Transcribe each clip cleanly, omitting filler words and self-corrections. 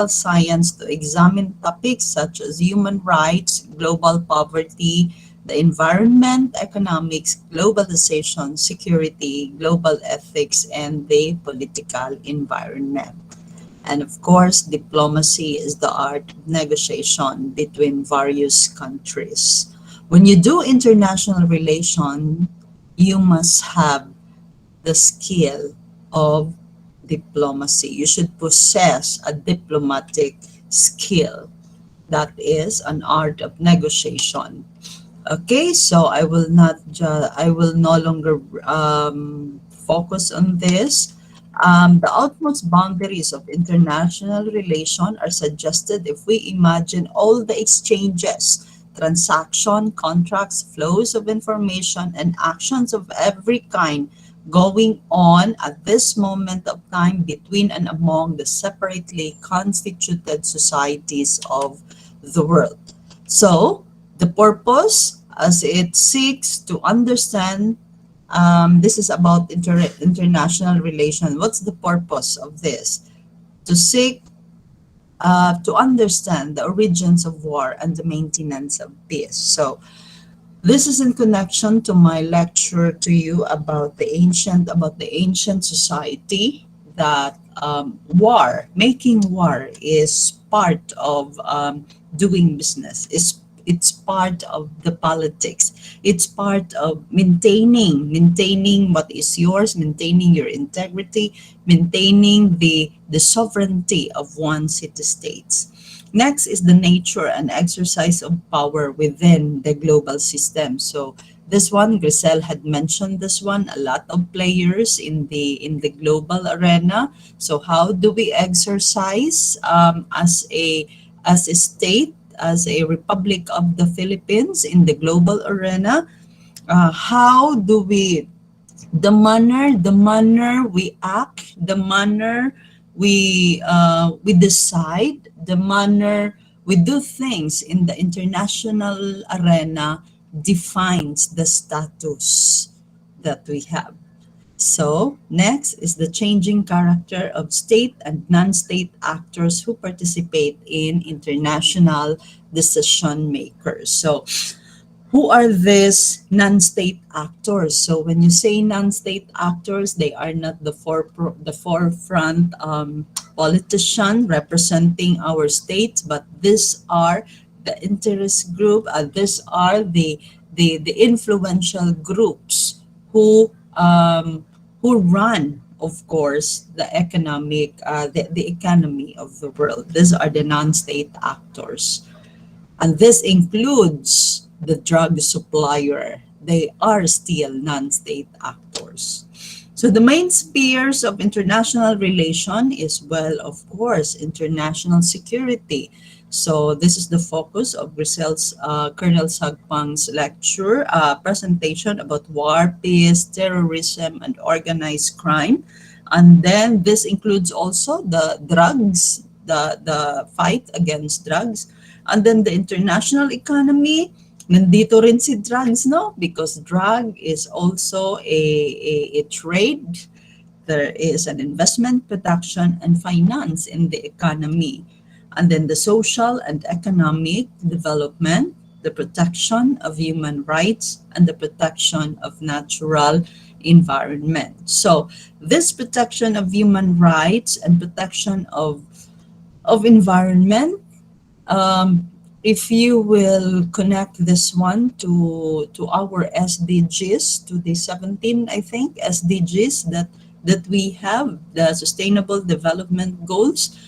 science to examine topics such as human rights, global poverty, the environment, economics, globalization, security, global ethics, and the political environment. And of course, diplomacy is the art of negotiation between various countries. When you do international relation, you must have the skill of diplomacy. You should possess a diplomatic skill. That is an art of negotiation. Okay, so I will no longer focus on this. The utmost boundaries of international relation are suggested if we imagine all the exchanges, transaction, contracts, flows of information, and actions of every kind going on at this moment of time between and among the separately constituted societies of the world. So, the purpose as it seeks to understand, this is about international relation. What's the purpose of this? To seek to understand the origins of war and the maintenance of peace. So this is in connection to my lecture to you about the ancient society, that making war is part of doing business. It's part of the politics. It's part of maintaining what is yours, maintaining your integrity, maintaining the sovereignty of one city states. Next is the nature and exercise of power within the global system. So this one, Grisel had mentioned this one, a lot of players in the global arena. So how do we exercise as a state, as a Republic of the Philippines in the global arena? How do we the manner we act, the manner we decide, the manner we do things in the international arena defines the status that we have. So, next is the changing character of state and non-state actors who participate in international decision makers. So, who are these non-state actors? So when you say non-state actors, they are not the forefront politician representing our states, but these are the interest group. These are the influential groups who run, of course, the economy of the world. These are the non-state actors. And this includes the drug supplier. They are still non-state actors. So the main spheres of international relation is, well, of course, international security. So this is the focus of Grisel's Colonel Sagpang's lecture presentation about war, peace, terrorism, and organized crime. And then this includes also the drugs, the fight against drugs. And then the international economy, nandito rin si drugs, no? Because drug is also a trade. There is an investment, production, and finance in the economy. And then the social and economic development, the protection of human rights, and the protection of natural environment. So this protection of human rights and protection of environment, if you will connect this one to our SDGs, to the 17, I think, SDGs that we have, the Sustainable Development Goals,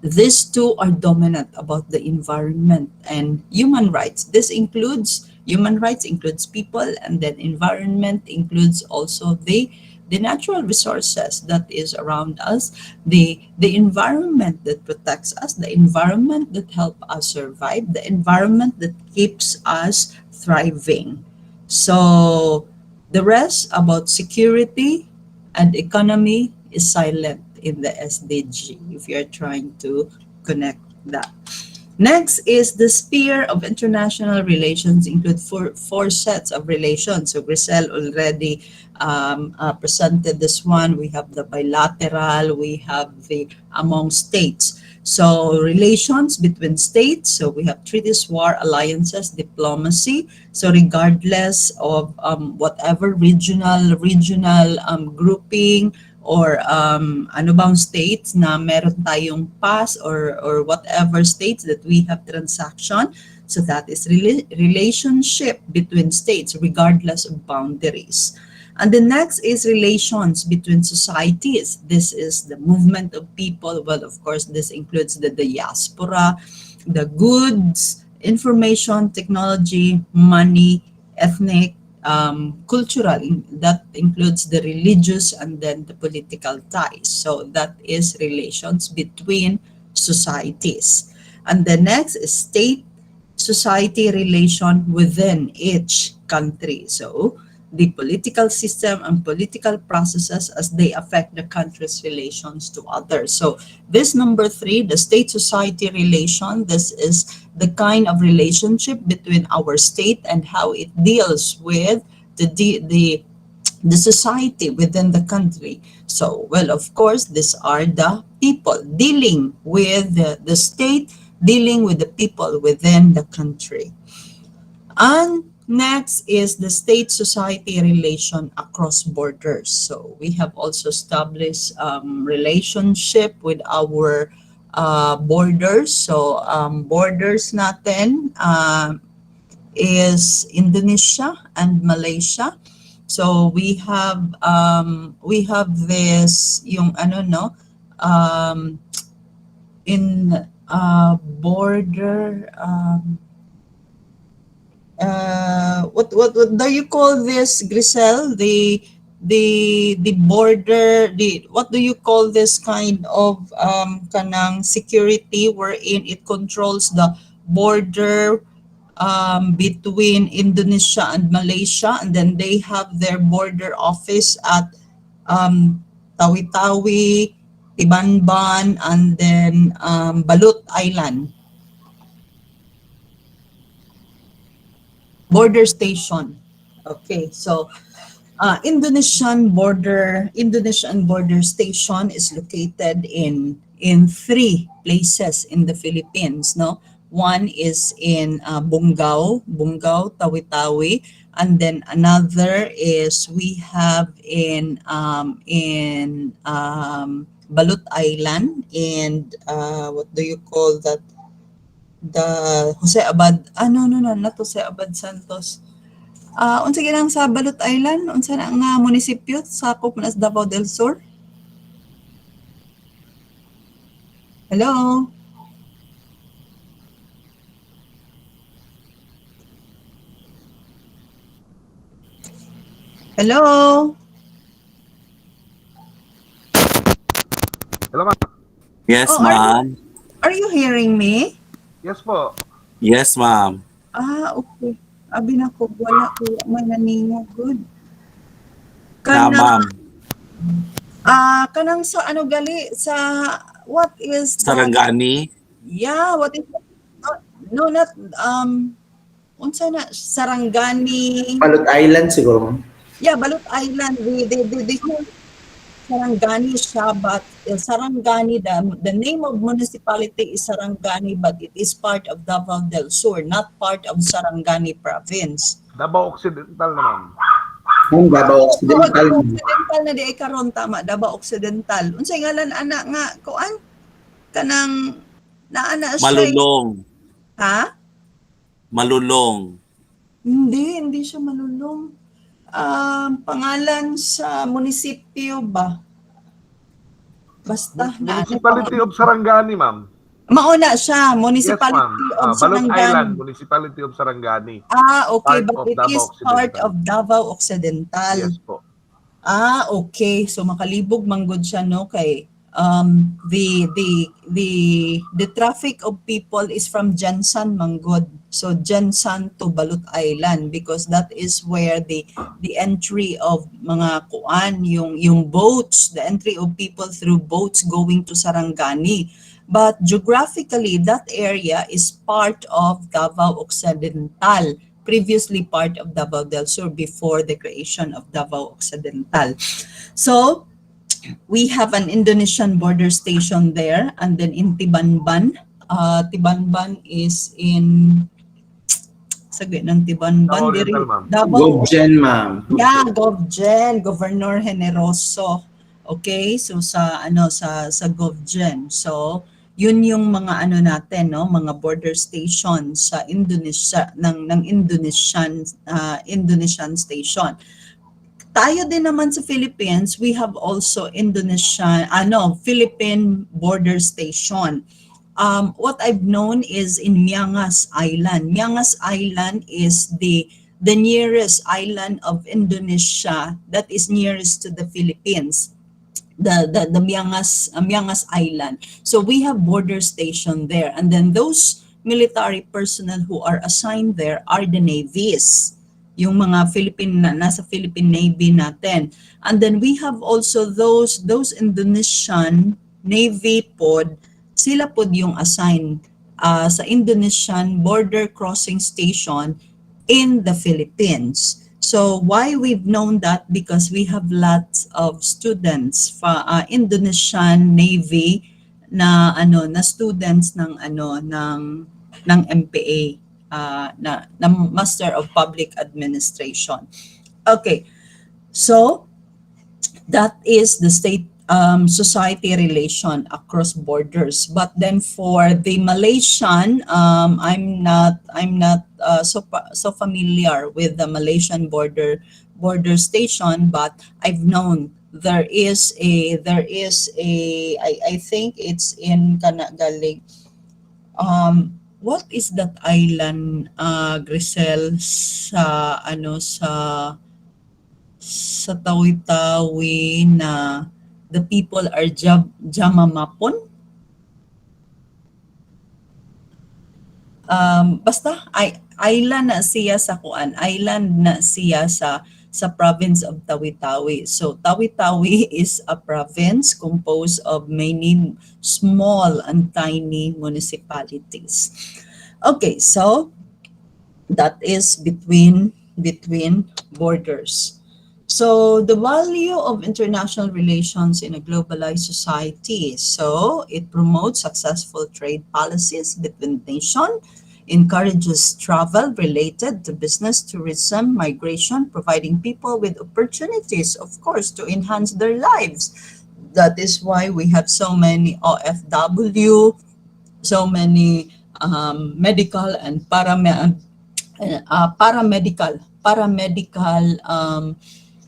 these two are dominant about the environment and human rights. This includes human rights, includes people, and then environment includes also the natural resources that is around us, the environment that protects us, the environment that helps us survive, the environment that keeps us thriving. So the rest about security and economy is silent in the SDG if you're trying to connect that. Next is the sphere of international relations include four sets of relations. So Grisel already presented this one. We have the bilateral, we have the among states. So relations between states, so we have treaties, war, alliances, diplomacy. So regardless of whatever regional grouping or ano bang states na meron tayong past or whatever states that we have transaction. So that is relationship between states regardless of boundaries. And the next is relations between societies. This is the movement of people. Well, of course, this includes the diaspora, the goods, information, technology, money, ethnic, cultural, that includes the religious and then the political ties. So that is relations between societies. And the next is state society relation within each country. So the political system and political processes as they affect the country's relations to others. So this number 3, the state society relation, this is the kind of relationship between our state and how it deals with the society within the country. So, well, of course, these are the people dealing with the state, dealing with the people within the country. And next is the state-society relation across borders. So we have also established relationship with our borders. So borders natin is Indonesia and Malaysia. So we have this yung ano no in border what do you call this, Grisel? The border, the what do you call this kind of kanang security wherein it controls the border between Indonesia and Malaysia, and then they have their border office at Tawi-Tawi, Tibanban, and then Balut Island. Border station. Okay, so Indonesian border station is located in 3 places in the Philippines. No, one is in Bungao, Tawi-Tawi, and then another is we have in Balut Island, and what do you call that? The Jose Abad, no, not Jose Abad Santos. Unsa ginang sa Balut Island? Unsa na nga munisipyo sakop na sa Davao del Sur? Hello? Hello? Hello, ma'am. Yes, Oh, ma'am. Are you hearing me? Yes po. Yes, ma'am. Okay. Abi na ko, wala ko man naningo. Good. Na, ma'am. Kanang sa ano gali, sa what is Sarangani. Yeah, what is no, not unsa na Sarangani. Balut Island siguro. Yeah, Balut Island. The whole Sarangani siya, but Sarangani, the name of municipality is Sarangani, but it is part of Davao del Sur, not part of Sarangani province. Davao Occidental naman. Ang Davao Occidental. Davao Occidental na di ay karon, tama, Davao Occidental. Unsay ngalan ana nga kuan kanang naana siya? Malulong. Ha? Malulong. Hindi siya Malulong. Pangalan sa munisipyo ba? Basta Municipality of Sarangani, ma'am. mauna siya, Yes, Municipality ma'am. of Balut Island, Sarangani. Municipality of Sarangani. Okay, Part but of it Davao is part Occidental. of Davao Occidental. Yes po. Okay. So makalibog manggod siya no kay the traffic of people is from Jensan manggod. So Jensan to Balut Island, because that is where the entry of mga kuan, yung boats, the entry of people through boats going to Sarangani. but geographically that area is part of Davao Occidental, previously part of Davao del Sur before the creation of Davao Occidental. So we have an Indonesian border station there, and then in Tibanban, Tibanban is in saglit ng Tibanban, Davao diri Oriental, ma'am. Davao. Govgen, ma'am. Yeah, GovGen, Governor Generoso. Okay, so sa GovGen. So, yun yung mga natin, no, mga border stations sa Indonesia ng Indonesian station. Tayo din naman sa Philippines, we have also Philippine border station. What I've known is in Miangas Island. Miangas Island is the nearest island of Indonesia that is nearest to the Philippines. The Miangas Island. So we have border station there, and then those military personnel who are assigned there are the navies, yung mga nasa Philippine Navy natin. And then we have also those Indonesian Navy pod, sila pod yung assigned sa Indonesian border crossing station in the Philippines. So why we've known that? Because we have lots of students from Indonesian Navy na students ng MPA na Master of Public Administration. Okay. So that is the state society relation across borders. But then for the Malaysian, I'm not so familiar with the Malaysian border station, but I've known there is a I think it's in Kanagaling. What is that island, Grisel, sa Tawi-Tawi na the people are Jamamapon? Basta island na siya sa island na siya sa province of Tawi-Tawi. So Tawi-Tawi is a province composed of many small and tiny municipalities. Okay, so that is between borders. So the value of international relations in a globalized society. So it promotes successful trade policies between nations, encourages travel related to business, tourism, migration, providing people with opportunities, of course, to enhance their lives. That is why we have so many OFW, so many medical and paramedical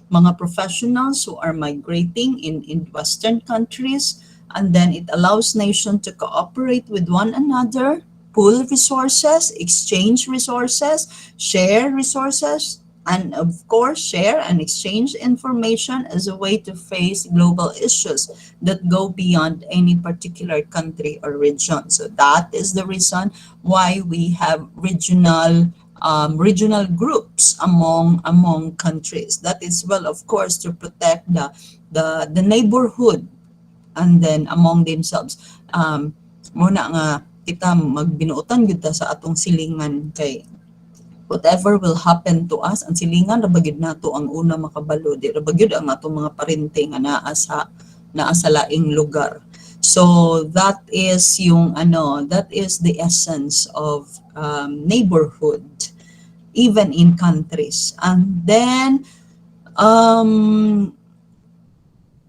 mga professionals who are migrating in Western countries, and then it allows nations to cooperate with one another, pool resources, exchange resources, share resources, and of course share and exchange information as a way to face global issues that go beyond any particular country or region. So that is the reason why we have regional groups among countries. That is, well, of course, to protect the neighborhood, and then among themselves. Muna nga kita magbinuotan gyud ta sa atong silingan, kay whatever will happen to us, ang silingan ra bagid nato ang una makabalo, di ra bagid ang atong mga parente nga naa sa laing lugar. So that is the essence of neighborhood, even in countries. And then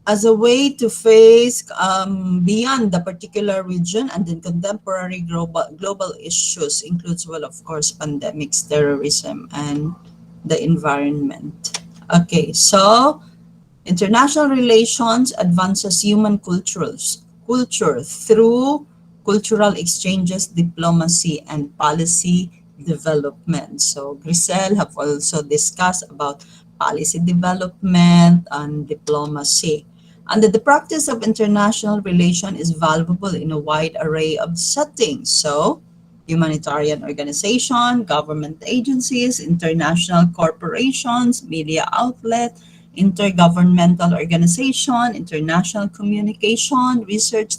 as a way to face beyond the particular region, and then contemporary global issues includes, well, of course, pandemics, terrorism, and the environment. Okay, so international relations advances human culture through cultural exchanges, diplomacy, and policy development. So Grisel have also discussed about policy development and diplomacy. And the practice of international relation is valuable in a wide array of settings. So humanitarian organization, government agencies, international corporations, media outlet, intergovernmental organization, international communication, research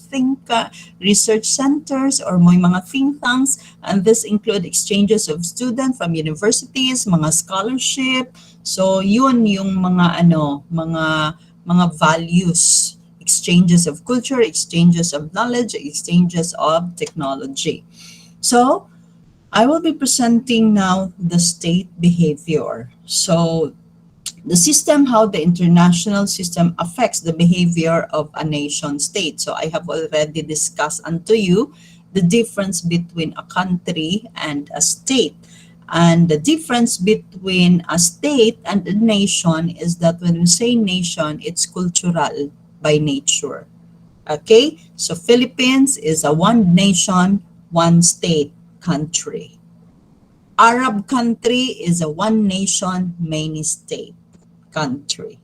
centers, or may mga think tanks, and this include exchanges of students from universities, mga scholarship. So yun yung mga mga values, exchanges of culture, exchanges of knowledge, exchanges of technology. So I will be presenting now the state behavior. So the system, how the international system affects the behavior of a nation state. So I have already discussed unto you the difference between a country and a state. And the difference between a state and a nation is that when we say nation, it's cultural by nature. Okay, so Philippines is a one nation, one state country. Arab country is a one nation, many state country.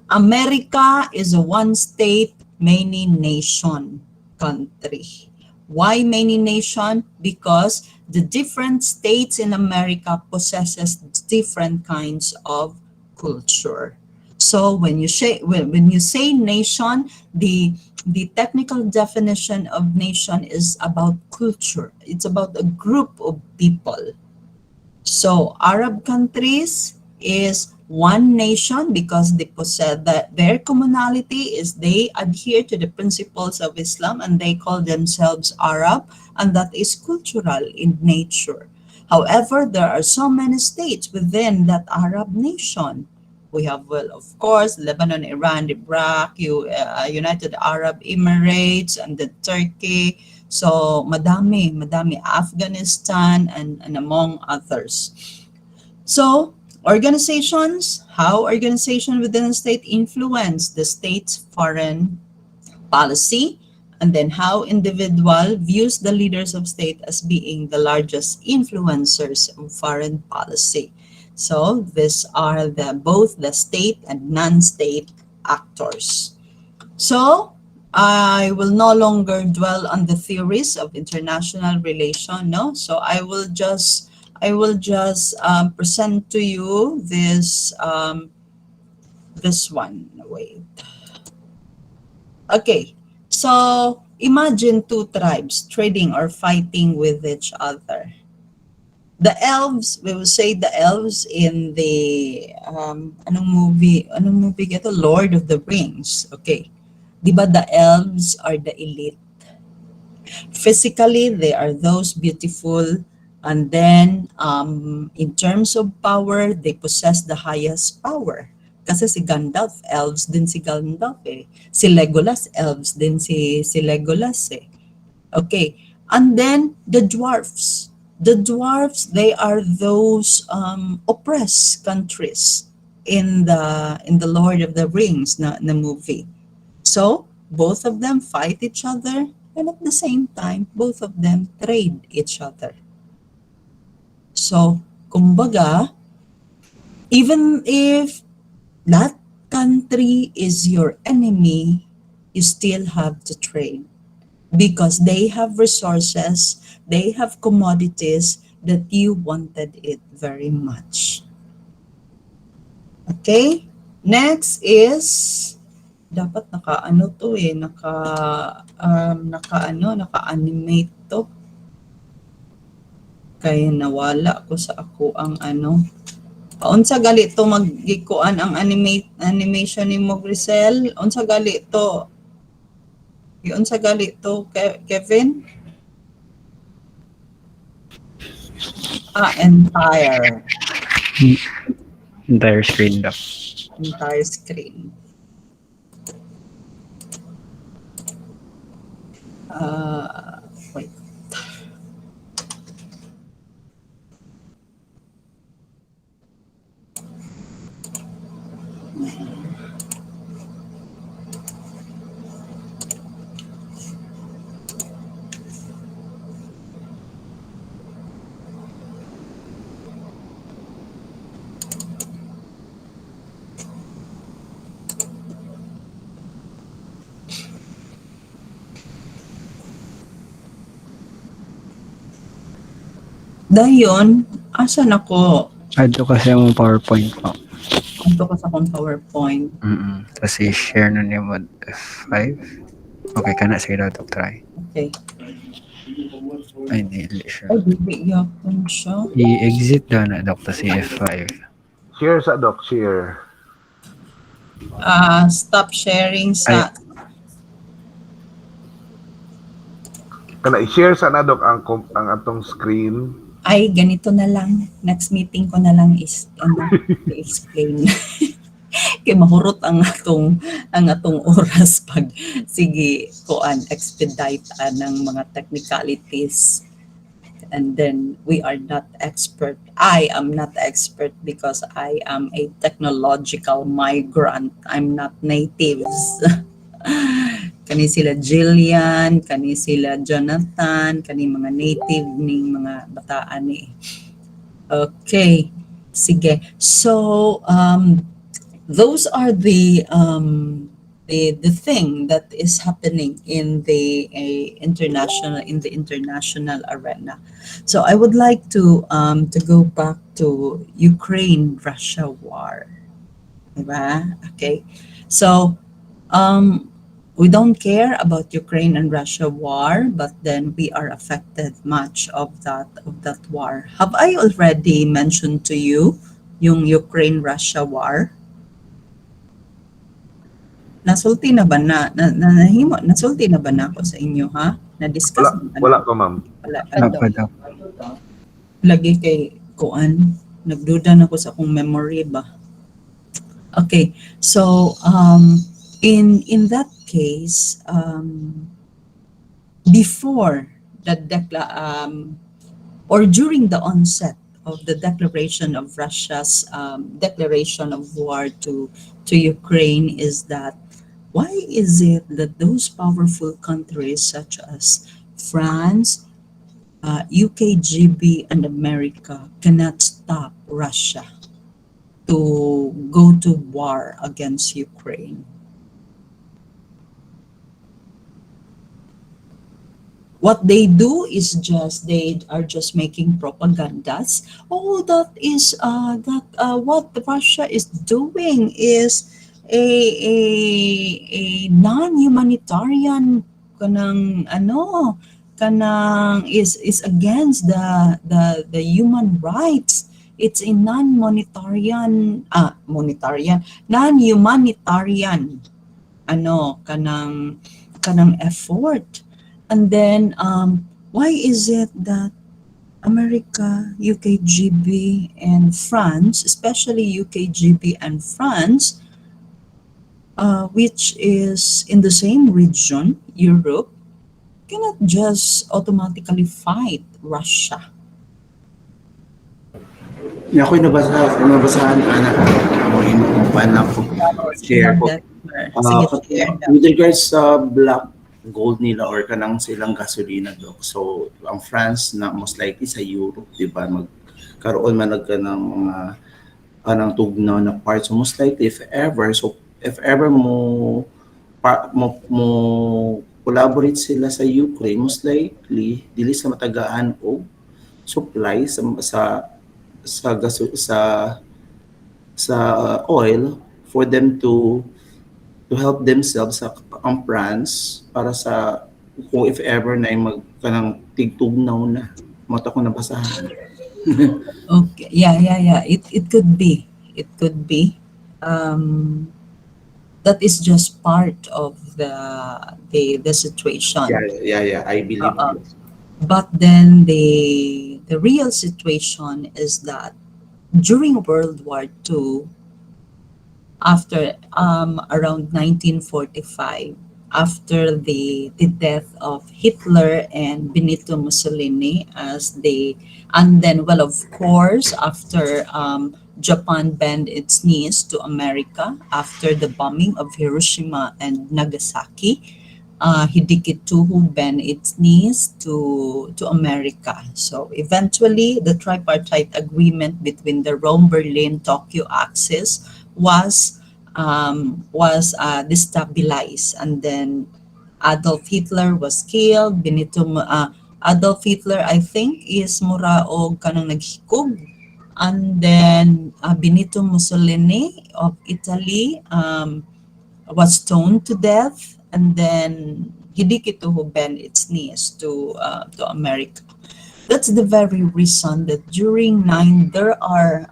America is a one state, many nation country. Why many nation? Because the different states in America possesses different kinds of culture. So when you say nation, the technical definition of nation is about culture. It's about a group of people. So Arab countries is one nation because they possess their commonality is they adhere to the principles of Islam and they call themselves Arab, and that is cultural in nature. However, there are so many states within that Arab nation. We have, well, of course, Lebanon, Iran, Iraq, United Arab Emirates, and the Turkey. So madami, Afghanistan, and among others. So organizations, how organization within a state influence the state's foreign policy, and then how individual views the leaders of state as being the largest influencers of foreign policy. So these are both the state and non-state actors. So I will no longer dwell on the theories of international relation. No, so I will just present to you this one. Wait. Okay, so imagine two tribes trading or fighting with each other. The elves, we will say the elves in the anong movie ito? Lord of the Rings. Okay. Diba the elves are the elite? Physically, they are those beautiful, and then in terms of power, they possess the highest power. Kasi si Gandalf, elves din si Gandalf eh. Si Legolas, elves din si Legolas eh. Okay. And then the dwarfs. The dwarfs, they are those oppressed countries in the Lord of the Rings na movie. So both of them fight each other, and at the same time, both of them trade each other. So, kumbaga, even if that country is your enemy, you still have to trade because they have resources, they have commodities that you wanted it very much. Okay? Next is, dapat naka-ano to eh, naka-animate to. Kaya nawala ko sa ako ang ano. Unsa gali to magikuan ang animation ni mo, Grisel? Unsa gali to? Unsa gali to, Kevin? Entire screen daw. Entire screen. Wait. Dayon, asan ako? Adyo kasi ang PowerPoint po. Dito ko sa akong PowerPoint. Tapos i-share na niyo mo F5. Okay ka na. Sige daw, try. Okay. Ay, hindi siya. Ay, bibigyan siya. I-exit daw na, Dok, tapos i-F5. Share sa Doc, share. Stop sharing sa... Kana i-share sa na Doc ang atong screen. Ay, ganito na lang. Next meeting ko na lang is i-explain. Kaya mahurot ang atong oras pag sige expedite ng mga technicalities. And then we are not expert. I am not expert because I am a technological migrant. I'm not natives. Kani sila Jillian, kani sila Jonathan, kani mga native ning mga bataan ni. Okay. Sige. So, those are the thing that is happening in the international arena. So I would like to go back to Ukraine-Russia war. Diba? Okay. So we don't care about Ukraine and Russia war, but then we are affected much of that war. Have I already mentioned to you yung Ukraine-Russia war? Nasulti na ba nasulti na ba na ako sa inyo, ha? Na-discuss Wala pa, ma'am. Wala Dapat daw. lagi kay kuan, nagduda na ko sa akong memory ba. Okay, so in that case, before the or during the onset of the declaration of Russia's declaration of war to Ukraine, is that why is it that those powerful countries such as France, UKGB, and America cannot stop Russia to go to war against Ukraine? What they do is they are just making propagandas. Oh, that is what Russia is doing is a non-humanitarian is against the human rights. It's a non-humanitarian effort. And then, why is it that America, UKGB, and France, especially UKGB and France, which is in the same region, Europe, cannot just automatically fight Russia? Ako'y nabasahan, anak. Ako'y nabasahan ko. Share ko. Sige, share daw. With regards sa black gold nila or kanang silang gasolina, Dok. So, ang France na most likely sa Europe, di ba, magkaroon man ng mga anang tugnaw na parts. So, most likely, if ever mo collaborate sila sa Ukraine, most likely, dili sa matagaan o supply sa oil for them to help themselves sa ang France para sa kung if ever na magkanang tigtugnaw na mata ko nabasahan. Okay, yeah. It could be. That is just part of the situation. Yeah. I believe. But then the real situation is that during World War II, after around 1945, after the death of Hitler and Benito Mussolini, and then of course after Japan bent its knees to America after the bombing of Hiroshima and Nagasaki, Hideki-2 bent its knees to America. So eventually, the tripartite agreement between the Rome-Berlin-Tokyo axis was destabilized, and then Adolf Hitler was killed. Adolf Hitler, I think, is mura og kanang naghikog And then Benito Mussolini of Italy was stoned to death, and then Hideki bent its knees to America. That's the very reason that during there are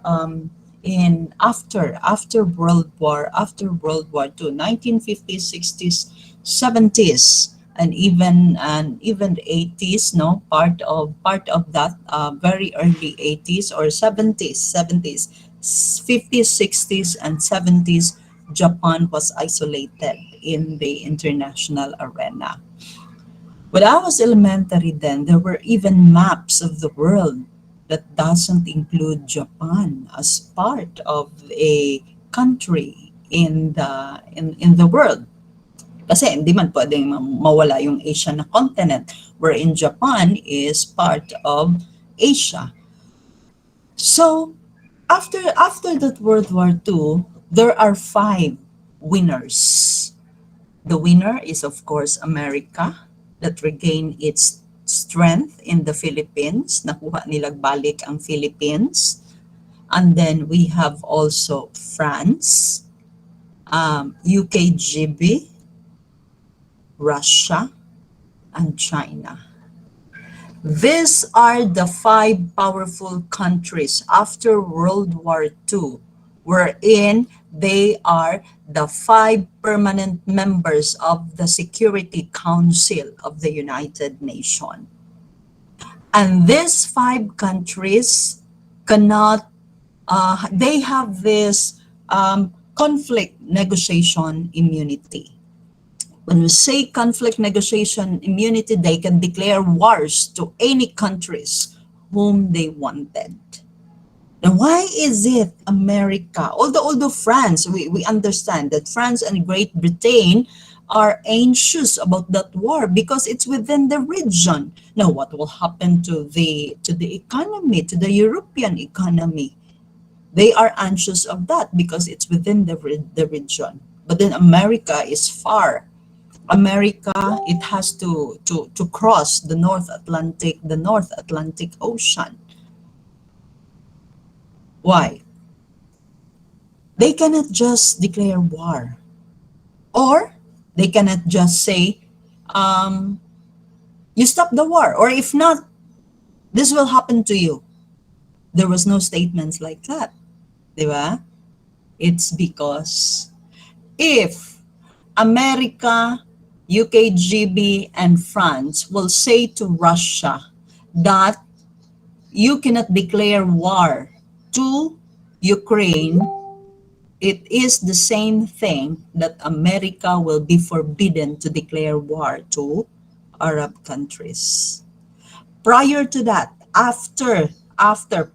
after World War II, 1950s, 60s, 70s, and even the 80s, no, part of that very early 80s or 70s, 50s, 60s, and 70s, Japan was isolated in the international arena. When I was elementary then, there were even maps of the world that doesn't include Japan as part of a country in the world. Kasi hindi man pwedeng mawala yung Asia na continent, wherein Japan is part of Asia. So after that World War II, there are 5 winners. The winner is of course America, that regained its strength in the Philippines. Nakuha nilang balik ang Philippines. And then we have also France, UKGB, Russia, and China. These are the 5 powerful countries after World War II, wherein they are the 5 permanent members of the Security Council of the United Nations. And these 5 countries cannot, they have this conflict negotiation immunity. When we say conflict negotiation immunity, they can declare wars to any countries whom they wanted. Now, why is it America? Although France, we understand that France and Great Britain are anxious about that war because it's within the region. Now, what will happen to the economy, to the European economy? They are anxious of that because it's within the region. But then America is far. America, it has to cross the North Atlantic Ocean. Why? They cannot just declare war, or they cannot just say, you stop the war, or if not, this will happen to you. There was no statements like that. Diba? It's because if America, UKGB, and France will say to Russia that you cannot declare war to Ukraine, it is the same thing that America will be forbidden to declare war to Arab countries. Prior to that, after the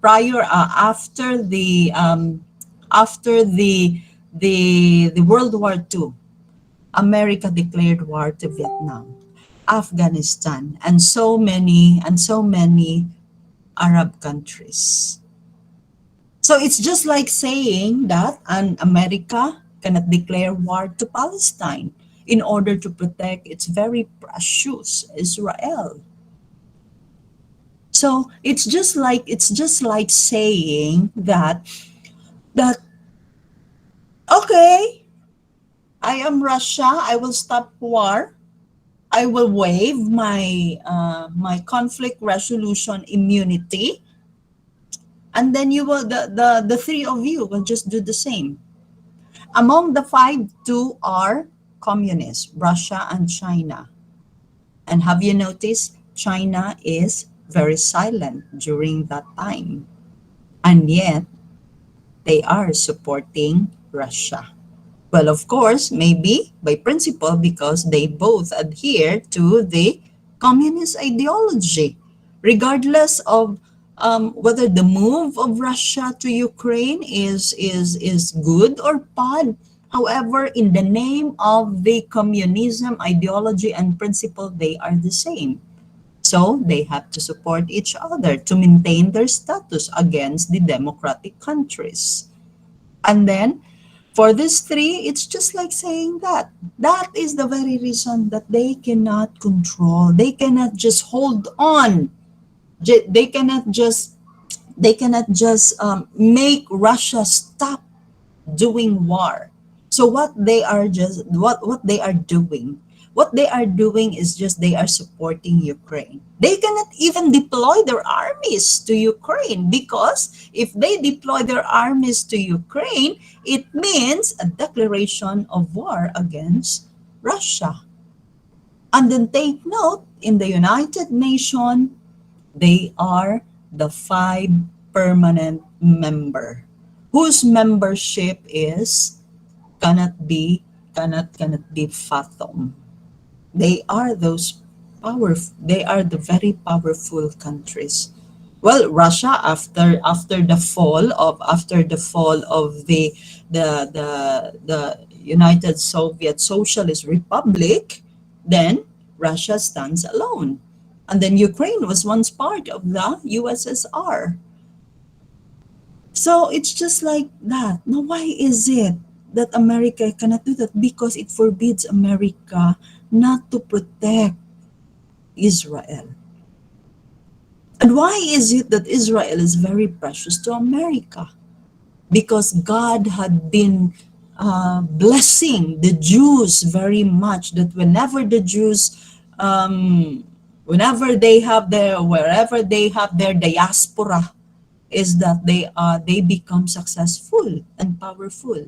World War II, America declared war to Vietnam, Afghanistan, and so many Arab countries. So it's just like saying that America cannot declare war to Palestine in order to protect its very precious Israel. So it's just like saying that okay, I am Russia, I will stop war, I will waive my my conflict resolution immunity, and then you will the 3 of you will just do the same. Among the 5, 2 are communists, Russia and China. And have you noticed China is very silent during that time, and yet they are supporting Russia? Well, of course, maybe by principle, because they both adhere to the communist ideology, regardless of whether the move of Russia to Ukraine is good or bad. However, in the name of the communism ideology and principle, they are the same. So they have to support each other to maintain their status against the democratic countries. And then for these 3, it's just like saying that is the very reason that they cannot control, they cannot just hold on, they cannot just They cannot just make Russia stop doing war. So what they are doing is just they are supporting Ukraine. They cannot even deploy their armies to Ukraine, because if they deploy their armies to Ukraine, it means a declaration of war against Russia. And then take note, in the United Nations, they are the 5 permanent member whose membership is cannot be fathomed. They are those powerful. They are the very powerful countries. Well, Russia, after the fall of the United Soviet Socialist Republic, then Russia stands alone, and then Ukraine was once part of the USSR. So it's just like that. Now, why is it that America cannot do that? Because it forbids America not to protect Israel. And why is it that Israel is very precious to America? Because God had been blessing the Jews very much, that whenever the Jews, wherever they have their diaspora, is that they become successful and powerful.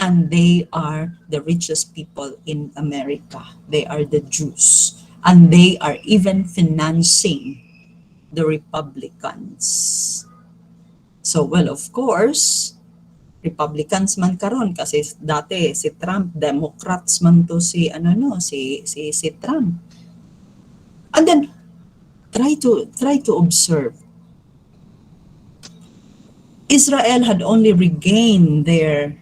And they are the richest people in America. They are the Jews. And they are even financing the Republicans. So, well, of course, Republicans man karon, kasi dati si Trump, Democrats man to si Trump. And then try to observe. Israel had only regained their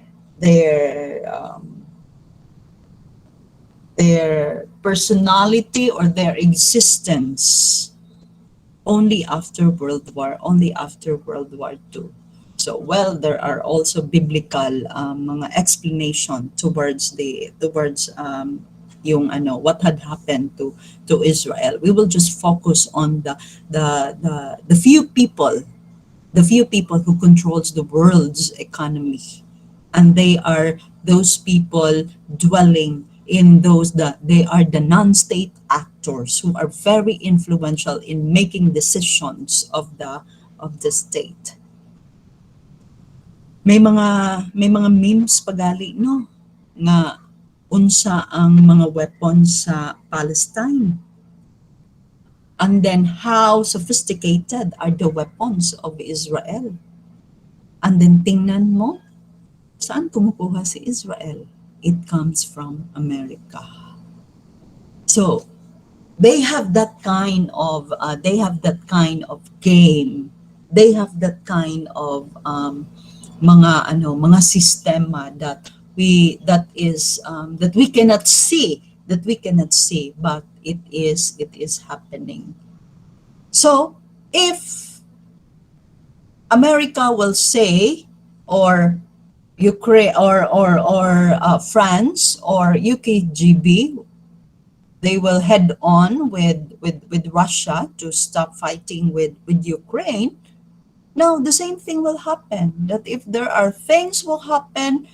personality or their existence only after World War II. So, well, there are also biblical mga explanation towards yung what had happened to Israel. We will just focus on the few people who controls the world's economy, and they are those people dwelling in those that they are the non-state actors who are very influential in making decisions of the state. May mga memes pagali, no, nga unsa ang mga weapons sa Palestine, and then how sophisticated are the weapons of Israel. And then tingnan mo, saan kumukuha si Israel? It comes from America. So they have that kind of game. They have that kind of mga sistema that we cannot see, but it is happening. So if America will say, or Ukraine or France or UKGB, they will head on with Russia to stop fighting with Ukraine. Now the same thing will happen, that if there are things will happen,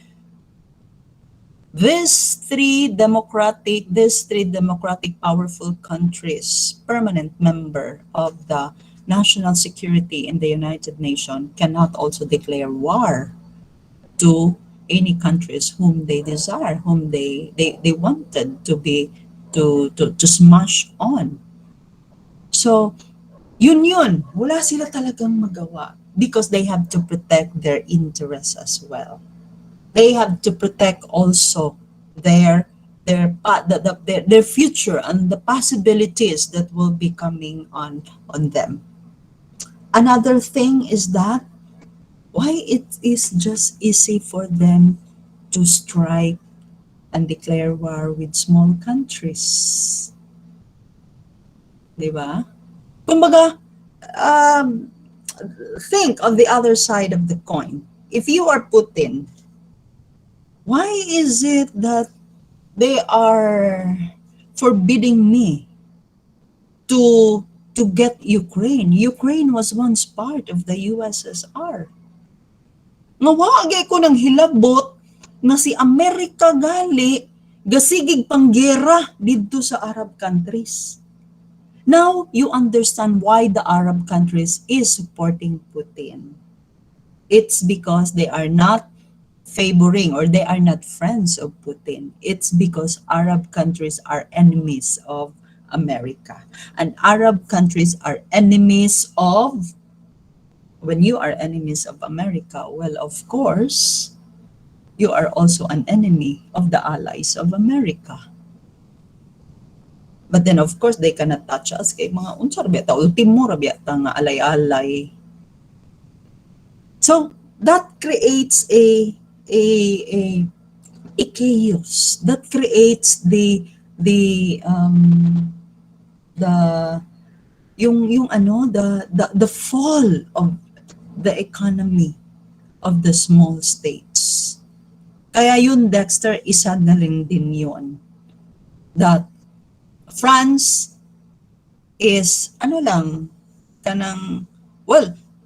these three democratic powerful countries, permanent member of the national security in the United Nations, cannot also declare war to any countries whom they desire, whom they wanted to smash on. So yun, wala sila talagang magawa, because they have to protect their interests as well. They have to protect also their future and the possibilities that will be coming on them. Another thing is that why it is just easy for them to strike and declare war with small countries. Diba? Kumbaga, think of the other side of the coin. If you are Putin, why is it that they are forbidding me to to get Ukraine. Ukraine was once part of the USSR. Nga wagay ko ng hilabot na si Amerika gali gasigig panggera didto sa Arab countries. Now, you understand why the Arab countries is supporting Putin. It's because they are not favoring or they are not friends of Putin. It's because Arab countries are enemies of America. And Arab countries are enemies of, when you are enemies of America, well, of course, you are also an enemy of the allies of America. But then, of course, they cannot touch us kay mga unsar biya ultimo ra biya nga alay-alay. So that creates a chaos. That creates the fall of the economy of the small states. Kaya yun, Dexter, isa na lang din yun. That France is,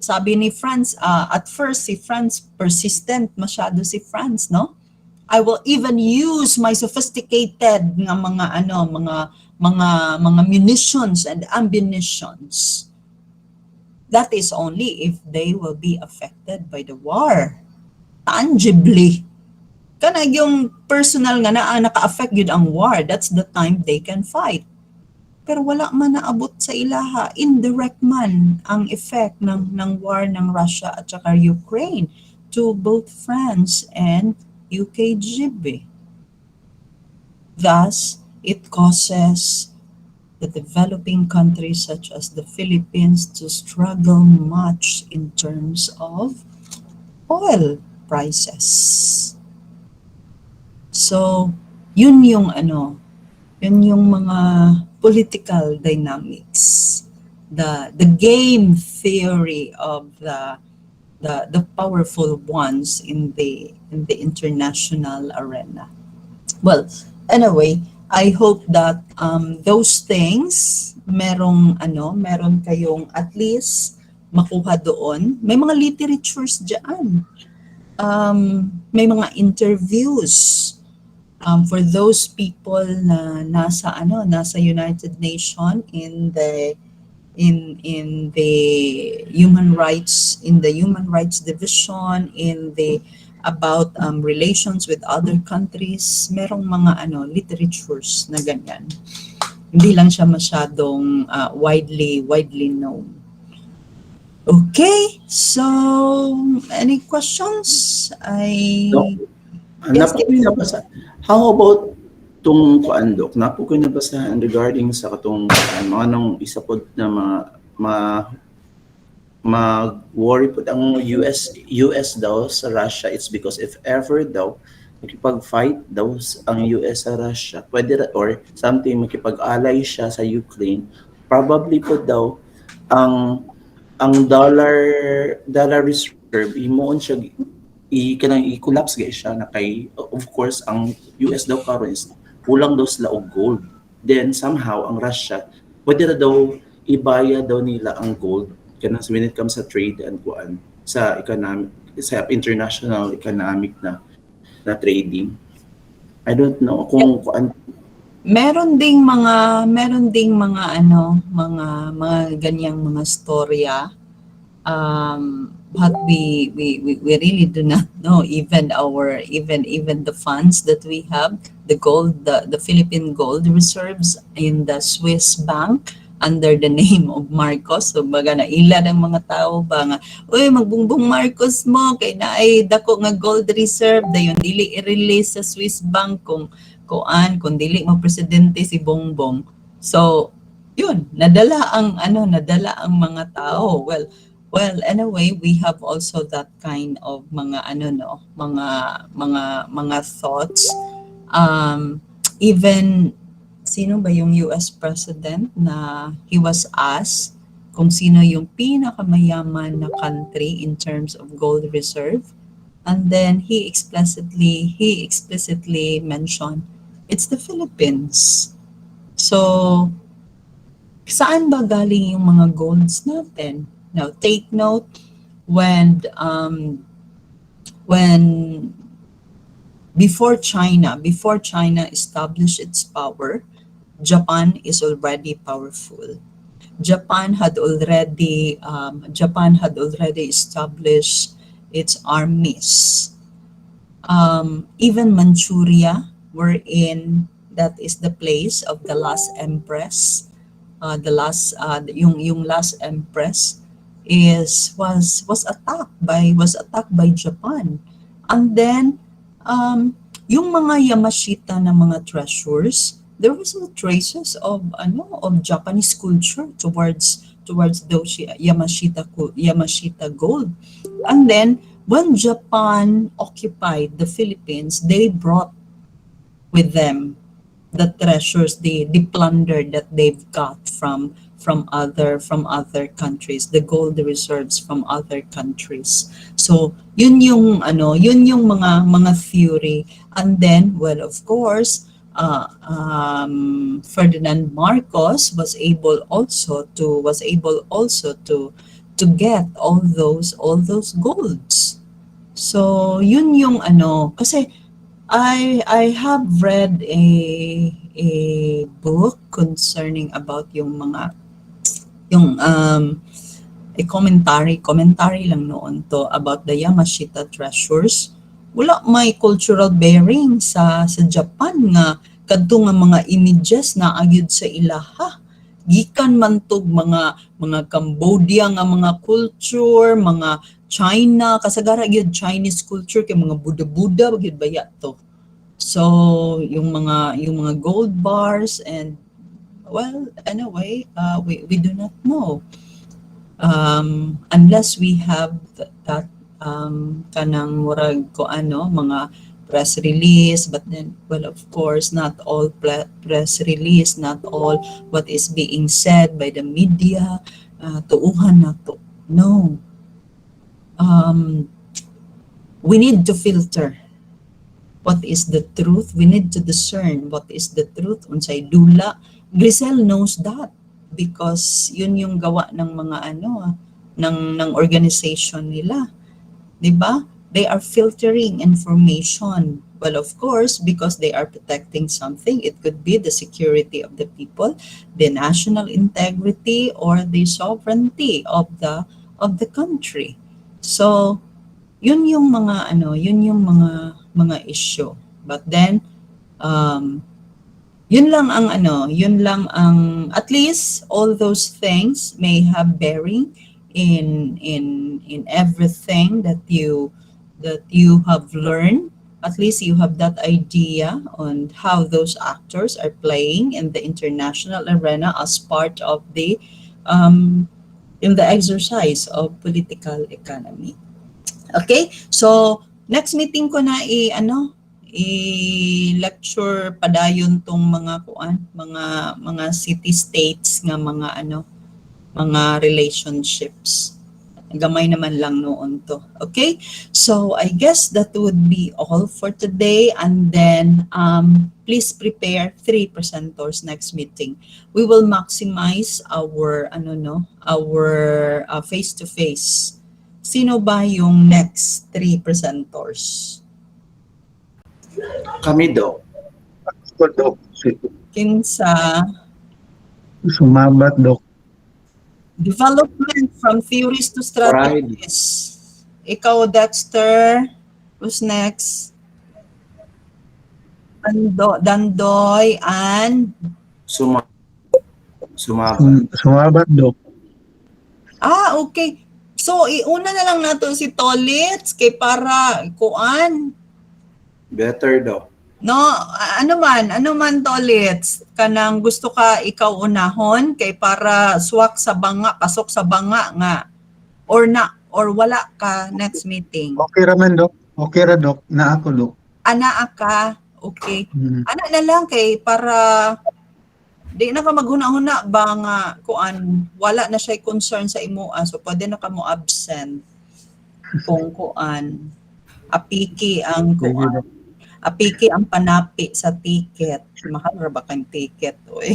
sabi ni France, at first si France, persistent masyado si France, no? I will even use my sophisticated nga mga munitions and ammunitions. That is only if they will be affected by the war. Tangibly. Kanag yung personal nga naka-affect yun ang war, that's the time they can fight. Pero wala man naabot sa ilaha, indirect man ang effect ng war ng Russia at saka Ukraine to both France and UKGB. Thus, it causes the developing countries such as the Philippines to struggle much in terms of oil prices. So, yun yung mga political dynamics, the game theory of the powerful ones in the international arena. Well, anyway, I hope that those things meron kayong at least makuha doon. May mga literatures diyan. May mga interviews for those people na nasa United Nations in the human rights division, about relations with other countries. Merong mga literatures na ganyan. Hindi lang siya masyadong widely known. Okay, so any questions? How about tung kuandok? Napo ko nabasahan regarding sa katong mga nang isa pod na mag-worry po ang US daw sa Russia. It's because if ever daw makipag-fight daw ang US sa Russia, pwede or something makipag-alay siya sa Ukraine, probably po daw ang dollar reserve imoon siya i-collapse guys siya na kay, of course ang US daw karon is kulang daw sila og gold. Then somehow ang Russia pwede na daw ibaya daw nila ang gold kana when it comes sa trade and kuan sa economic, sa international economic na trading. I don't know kung kuan meron ding mga ganyang mga storya, but we really do not know even the funds that we have, the gold, the Philippine gold reserves in the Swiss bank under the name of Marcos. So baga na ila ng mga tao ba nga, uy magbungbong Marcos mo kay naay dako nga gold reserve dayon dili i-release sa Swiss bank kung dili mo presidente si Bongbong. So yun, nadala ang mga tao. Well, anyway, we have also that kind of mga mga thoughts. Even sino ba yung US president na he was asked kung sino yung pinakamayaman na country in terms of gold reserve, and then he explicitly mentioned it's the Philippines. So Saan ba galing yung mga golds natin? Now, take note when before China established its power, Japan is already powerful. Japan had already established its armies. Even Manchuria, wherein that is the place of the last empress, yung last empress was attacked by Japan. And then yung mga Yamashita na mga treasures, there was no traces of Japanese culture towards those Yamashita gold. And then when Japan occupied the Philippines, they brought with them the treasures, the plunder that they've got from other countries, the gold reserves from other countries. So yun yung mga theory. And then, well, of course, Ferdinand Marcos was able also to get all those golds. So yun yung kasi I have read a book concerning about a commentary lang noon to about the Yamashita treasures. Wala may cultural bearing sa Japan nga kadto nga mga images na agyud sa ilaha. Gikan man tog mga Cambodia nga mga culture, mga China, kasagara gyud Chinese culture kay mga Buddha gyud baya to. So yung mga gold bars and well, anyway, we do not know unless we have that kanang murag ko mga press release, but then, well, of course, not all press release, not all what is being said by the media, tuuhan na to. No. We need to filter what is the truth. We need to discern what is the truth. Unsay dula. Grisel knows that because yun yung gawa ng mga ng organization nila. Diba? They are filtering information. Well, of course, because they are protecting something. It could be the security of the people, the national integrity, or the sovereignty of the country. So, yun yung mga mga issue. But then yun lang ang at least all those things may have bearing in everything that you have learned. At least you have that idea on how those actors are playing in the international arena as part of the in the exercise of political economy. Okay? So next meeting ko na i-lecture padayon tong mga mga city states nga mga relationships. Gamay naman lang noon to. Okay? So I guess that would be all for today, and then please prepare 3 presenters next meeting. We will maximize our face to face. Sino ba yung next 3 presenters? Kami daw. Kinsa? Sumabat, Dok. Development from theories to strategies. Ikaw, Dexter. Who's next? Dandoy and Sumabat, Dok. Okay. So, iuna na lang nato si Tolitz kay para kuan. Better daw. No, ano man Tolitz, kanang gusto ka ikaw unahon kay para swak sa banga, pasok sa banga nga or wala ka next meeting. Okay raman, Dok. Okay ra, Dok. Na ako, Dok. Ana ka. Okay. Mm. Ana na lang kay para di na ka maghuna-huna ba nga kuan wala na siya concern sa imo, so pwede na ka mo absent kung kuan apiki ang kuan. Apiki ang panapi sa ticket. Mahal ra ba kang ticket oy?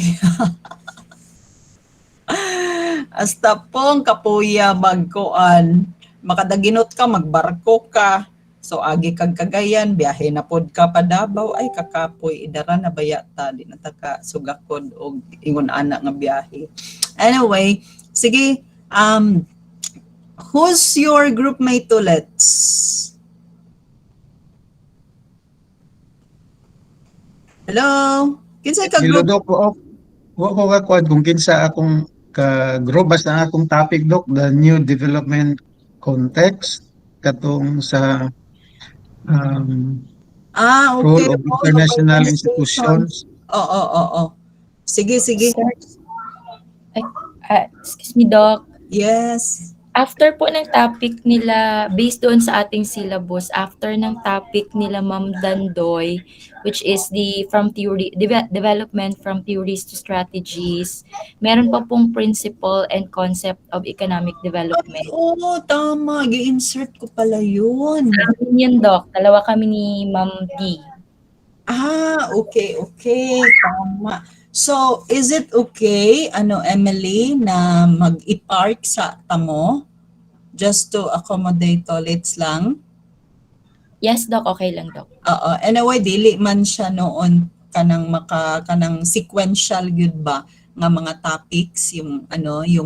Hasta pong kapuya magkuan. Makadaginot ka, magbarko ka. So agi kag Cagayan, biyahe na pod ka pa Davao, ay kakapoy idara na bayata di na ta ka sugakod og ingon ana nga biyahe. Anyway, sige, who's your group mate ulit? Hello? Kinsay ka Hello, group? Dok. Wa ko kakuan kung kinsa akong ka-group basta akong topic, Dok, the new development context katong sa Okay. role of Role international organizations. institutions. Oo. Sige. Sir, excuse me, Doc. Yes. After po ng topic nila, based doon sa ating syllabus, after ng topic nila Ma'am Dandoy, which is the development from theories to strategies, meron pa pong principle and concept of economic development. Oo, tama. I-insert ko pala yun. Amin yun, Doc. Dalawa kami ni Ma'am D. Okay. Tama. So, is it okay, Emily, na mag-i-park sa tamo? Just to accommodate toilets lang? Yes, Doc. Okay lang, Doc. Oo. Anyway, dili man siya noon kanang sequential yun ba nga mga topics yung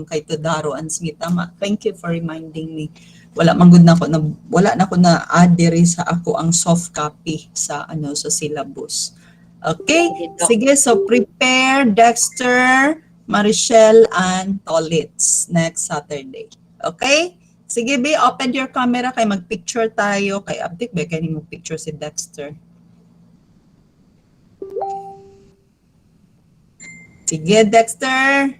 kay Todaro and Smith. Tama. Thank you for reminding me. Wala na ko na add diri sa ako ang soft copy sa sa syllabus. Okay? Sige, so prepare Dexter, Marichelle, and Tolitz next Saturday. Okay? Sige, B, open your camera kay mag-picture tayo. Kay update ba kay mo picture si Dexter? Sige, Dexter.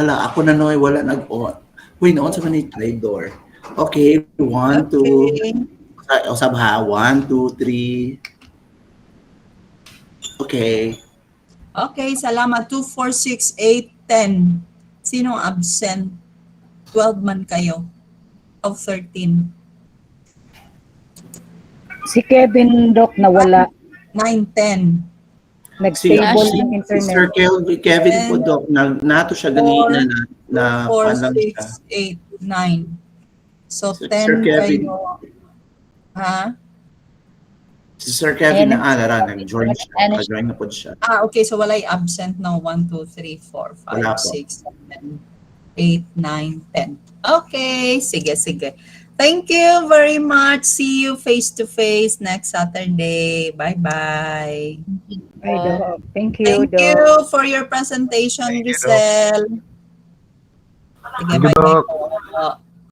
Hala, ako na noy wala nag-on. Uy, noon sa manay traitor. Okay, 1, 2. Okay. Usab ha, 1, 2, 3. Okay. Okay, salamat. 2, 4, 6, 8, 10. Sinong absent? 12 man kayo. Of 13. Si Kevin, Doc, nawala. 9, 10. Nag-stable Si yung internet. Sir Kevin po, Doc, nato siya ganina na 4, lang siya. 6, 8, 9. So, Sir 10 Kevin. kayo. Ha? Si Sir Kevin Ayan. na nag-join siya. Ayan. Nag-join na po siya. Okay. So, walay absent no. 1, 2, 3, 4, 5, Wala po. 6, 7, 8, 9, 10. Okay. Sige. Thank you very much. See you face to face next Saturday. Bye-bye. Ay, Doc. Thank you, Thank Doc. you for your presentation, Thank you, Doc. Giselle. Sige, Thank you, bye-bye Doc. po.